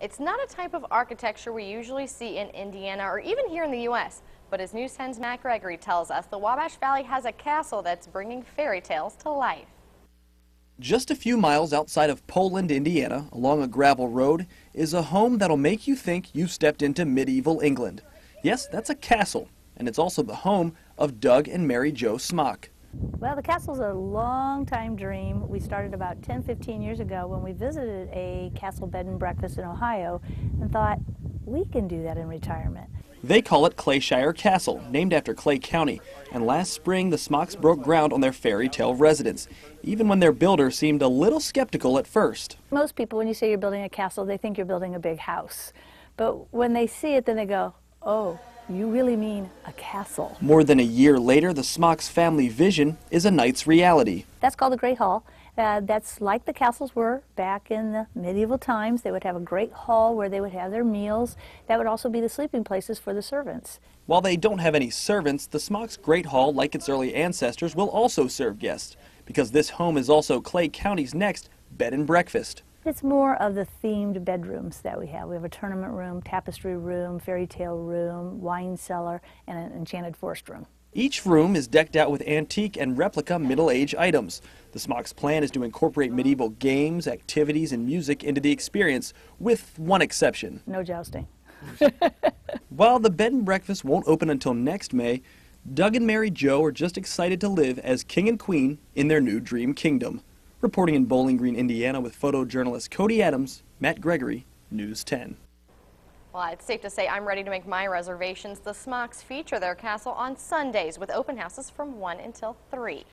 It's not a type of architecture we usually see in Indiana or even here in the U.S., but as News 10's Matt Gregory tells us, the Wabash Valley has a castle that's bringing fairy tales to life. Just a few miles outside of Poland, Indiana, along a gravel road, is a home that'll make you think you've stepped into medieval England. Yes, that's a castle, and it's also the home of Doug and Mary Jo Smock. Well, the castle's a long-time dream. We started about 10-15 years ago when we visited a castle bed and breakfast in Ohio and thought, we can do that in retirement. They call it Clayshire Castle, named after Clay County, and last spring the Smocks broke ground on their fairy tale residence, even when their builder seemed a little skeptical at first. Most people, when you say you're building a castle, they think you're building a big house. But when they see it, then they go, oh, you really mean a castle. More than a year later, the Smocks family vision is a night's reality. That's called the Great Hall. That's like the castles were back in the medieval times. They would have a great hall where they would have their meals. That would also be the sleeping places for the servants. While they don't have any servants, the Smocks' Great Hall, like its early ancestors, will also serve guests, because this home is also Clay County's next bed and breakfast. It's more of the themed bedrooms that we have. We have a tournament room, tapestry room, fairy tale room, wine cellar, and an enchanted forest room. Each room is decked out with antique and replica Middle-Age items. The Smocks' plan is to incorporate medieval games, activities, and music into the experience, with one exception. No jousting. While the bed and breakfast won't open until next May, Doug and Mary Jo are just excited to live as king and queen in their new dream kingdom. Reporting in Bowling Green, Indiana with photojournalist Cody Adams, Matt Gregory, News 10. Well, it's safe to say I'm ready to make my reservations. The Smocks feature their castle on Sundays with open houses from 1 until 3.